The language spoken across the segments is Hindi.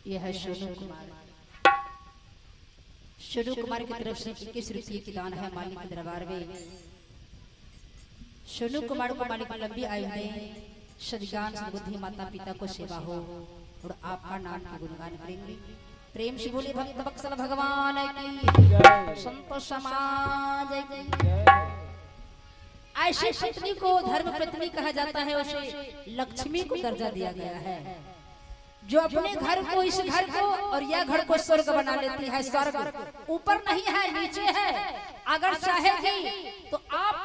यह है सोनू कुमार। सोनू कुमार की तरफ से 21 रुपये की दान है मालिक के दरबार में। सोनू कुमार को मालिक लंबी आयु में सदज्ञान सद्बुद्धि माता पिता को सेवा हो और आपका नाम की गुणगान करेंगे। प्रेम से बोले भक्त बक्सल भगवान की, संत समाज की। ऐसे पत्नी को धर्म पत्नी कहा जाता है, उसे लक्ष्मी को दर्जा दिया गया है। जो अपने घर को, इस घर को और यह घर को स्वर्ग बना लेती है। स्वर्ग ऊपर नहीं है, नीचे है। अगर चाहेगी तो आप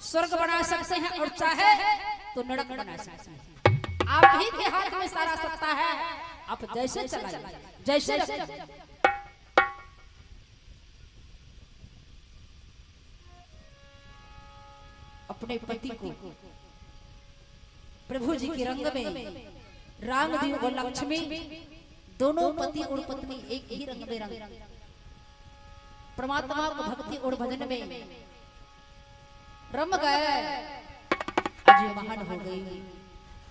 स्वर्ग बना सकते हैं और चाहे तो नरक बना सकते हैं। आप ही के हाथ में सारा सत्ता है, आप जैसे चलाइए, जैसे रखें। अपने पति को प्रभु जी के रंग में रामदेव और लक्ष्मी दोनों पति और पत्नी एक ही रंग में रंग परमात्मा को भक्ति और भजन में रम गए। आज महान हो गई।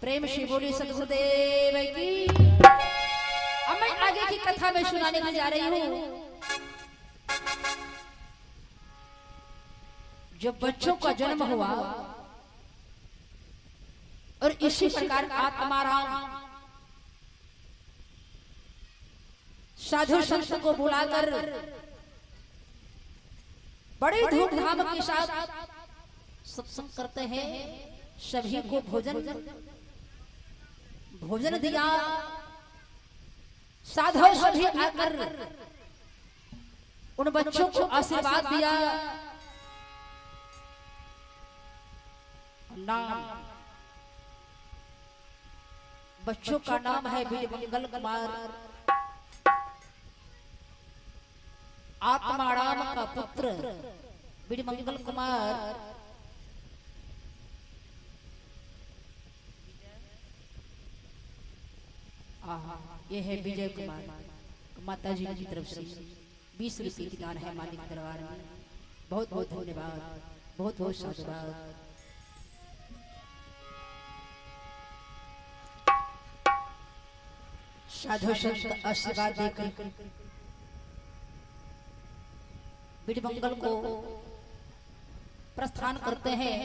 प्रेम से बोली सदगुरुदेव की। अब मैं आगे की कथा में सुनाने में जा रही हूँ। जब बच्चों का जन्म हुआ और इसी प्रकार आत्माराम साधु संत को बुलाकर बड़े धूमधाम के साथ सत्संग करते हैं। सभी को भोजन दिया। साधु सभी आकर उन बच्चों को आशीर्वाद दिया। नाम बच्चों का नाम है बीरमंगल कुमार। आत्माराम का पुत्र बीरमंगल कुमार ये है विजय कुमार। माता जी की तरफ से 20 रुपये की दान है मालिक दरबार में। बहुत बहुत धन्यवाद, बहुत बहुत साधुवाद। साधु संत आशीर्वाद देकर बीरमंगल को प्रस्थान करते हैं।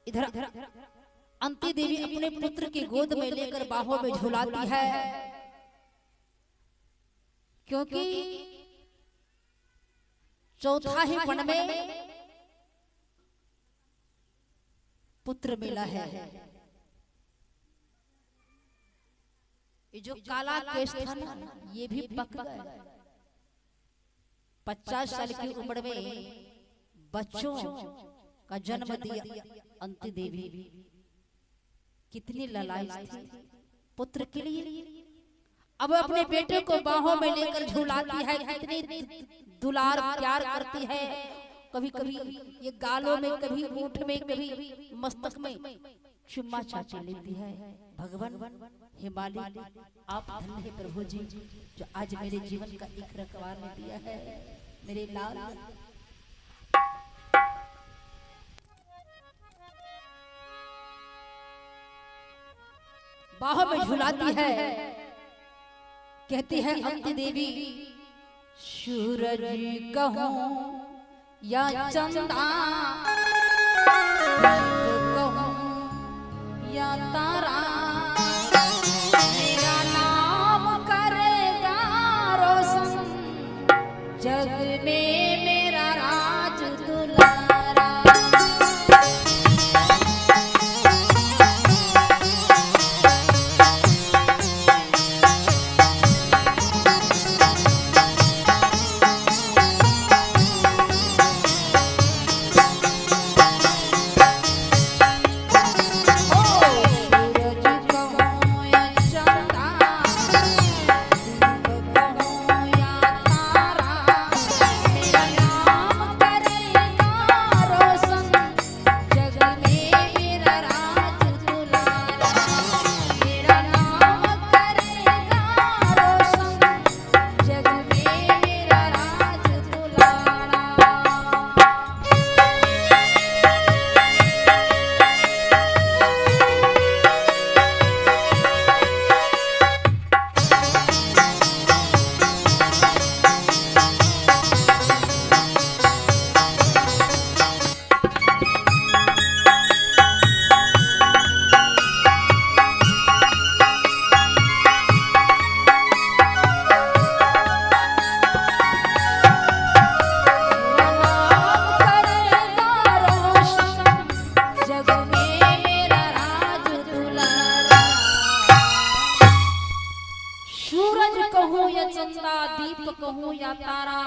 इधर अंती देवी अपने पुत्र की गोद में लेकर बाहों में झुलाती है, क्योंकि चौथा ही पन में पुत्र मिला है। ये जो काला केश था ना, ये भी पक गया। 50 साल की उम्र में बच्चों का जन्म दिया अंती देवी। कितनी ललायत थी पुत्र के लिए। अब अपने बेटे को बाहों में लेकर झुलाती है। कितनी दुलार प्यार करती है। कभी कभी ये गालों में, कभी होठ में, कभी मस्तक में चुम्मा चाटी लेती है। भगवान हिमालय आप धन्य है प्रभु जी, जो आज मेरे जीवन का एक रखवार ने दिया है। मेरे लाल बाहों में झुलाती है। कहती है अंती देवी, सूरज कहूं या चंदा, कहूं या तारा, मेरा नाम करेगा रोशन जग में, मेरा राज दुलारा। दीपक हूँ या तारा,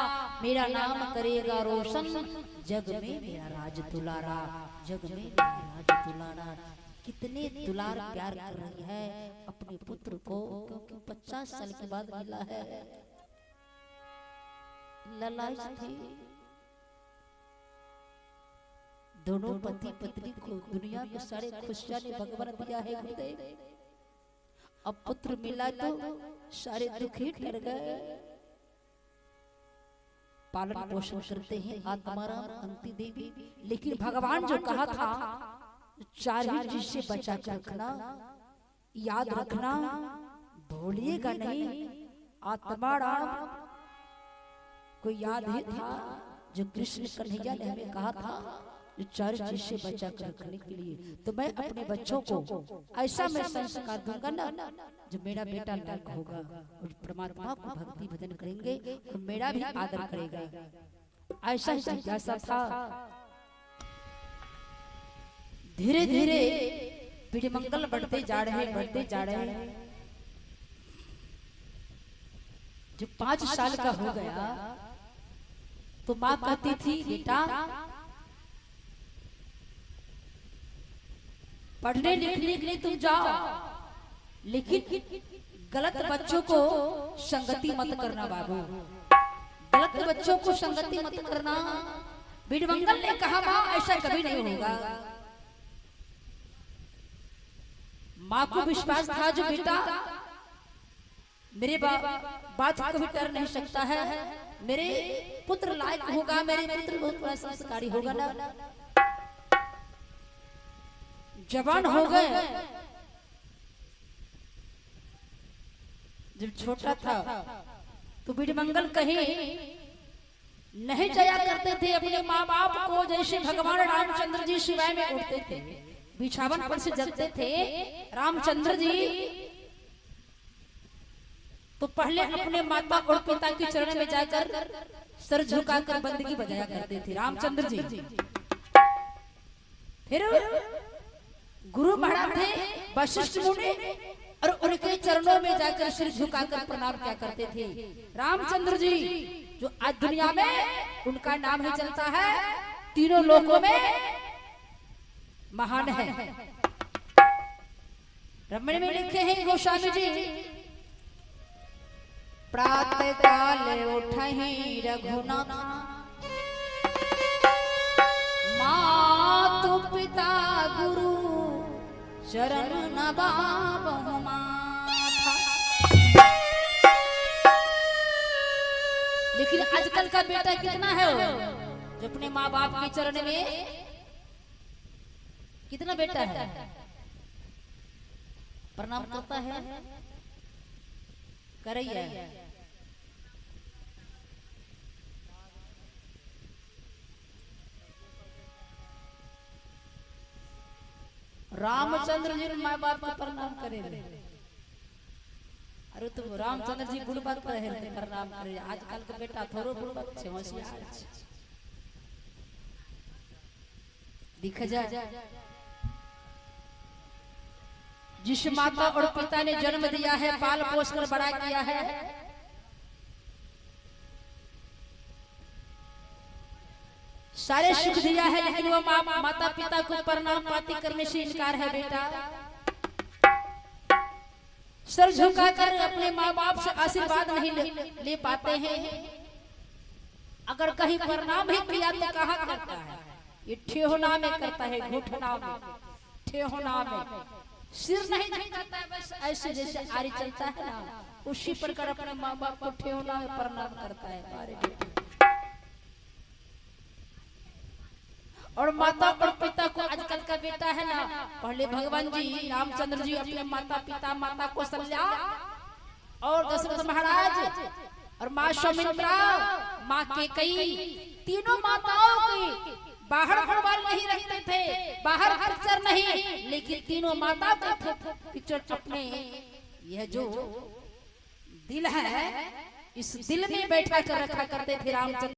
मेरा नाम करेगा रोशन, जग में मेरा राज दुलारा, जग में मेरा राज दुलारा। कितने दुलार प्यार कर रही है अपने पुत्र को, क्योंकि 50 साल के बाद मिला है। ललाज थी दोनों पति पत्नी को, दुनिया के सारे खुशियां ने भगवान दिया है गुरुदेव। अब पुत्र मिला तो सारे दुख ही टल गए। पालन पोषण करते हैं आत्माराम अंती देवी, लेकिन भगवान जो कहा था 4 ही चीज से बचा कर रखना, याद रखना, भूलिएगा नहीं। आत्माराम को याद ही था जो कृष्ण कन्हैया ने हमें कहा था, जो 4 चीज से बचा कर रखने के लिए। तो मैं अपने बच्चों को ऐसा मैं संस्कार दूंगा ना, जो मेरा बेटा लायक होगा और परमात्मा को भक्ति भजन करेंगे और मेरा भी आदर करेगा। ऐसा ही जिज्ञासा था। धीरे धीरे पीढ़ी मंगल बढ़ते जा रहे, बढ़ते जा रहे। जब 5 साल का हो गया तो माँ कहती थी बेटा पढ़ने लिखने के लिए तुम जाओ, लेकिन गलत बच्चों को संगति मत करना बाबू, गलत बच्चों को संगति मत करना। बीरमंगल ने कहा माँ ऐसा कभी नहीं होगा। माँ को विश्वास था जो बेटा मेरे बात को कभी डर नहीं सकता है, मेरे पुत्र लायक होगा, मेरे पुत्र बहुत बड़ा संस्कारी होगा ना। जवान हो गए, जब छोटा था तो बीरमंगल कहीं नहीं जाया करते थे अपने माँ बाप को, जैसे भगवान रामचंद्र जी शिवाय में उठते थे, बिछावन पर से जगते थे रामचंद्र जी, तो पहले अपने माता और पिता के चरण में जाकर सर झुकाकर बंदगी बजाया करते थे रामचंद्र जी। फिर गुरु महाराज थे वशिष्ठ मुनि, और उनके चरणों में जाकर सिर झुकाकर प्रणाम क्या करते थे रामचंद्र जी, जो आज दुनिया में उनका नाम ही चलता है, तीनों लोकों में महान है। रामायण में लिखे हैं गोस्वामी जी, प्रातः काल उठहि रघुनाथ, मातु पिता गुरु चरण नबाबहु माथा। लेकिन आजकल का बेटा कितना है जो अपने माँ बाप के चरण में, कितना बेटा है प्रणाम करता है, करैया। रामचंद्र जी माँ बाप को प्रणाम करे। अरे तुम रामचंद्र जी बुढ़बक रहे प्रणाम करे। आजकल के बेटा थोड़ो बुढ़बक छे, होशियार छे। दिख जा, जिस माता और पिता ने जन्म दिया है, पाल पोस कर बड़ा किया है, सारे सुख दिया है, लेकिन वो माता पिता को प्रणाम पाती करने से इनकार है बेटा। सर झुकाकर अपने माँ बाप से आशीर्वाद नहीं ले पाते हैं। अगर कहीं प्रणाम ही किया तो कहाँ करता है, ये ठेहुना में करता है, घुटना में, ठेहुना में। सिर नहीं झुकाता है, बस ऐसे जैसे आरी चलता है ना, उसी प्रकार अपने माँ बाप को ठेहुना में प्रणाम करता है। और माता और पिता को आजकल का बेटा है ना, पहले भगवान जी रामचंद्र जी अपने माता पिता, माता कौशल्या और दशरथ महाराज और माँ सौमित्रा, माँ केकई, तीनों माताओं की बाहर भगवान नहीं रखते थे, बाहर पिक्चर नहीं, लेकिन तीनों माता को पिक्चर अपने यह जो दिल है, इस दिल में बैठा कर रखा करते थे रामचंद्र।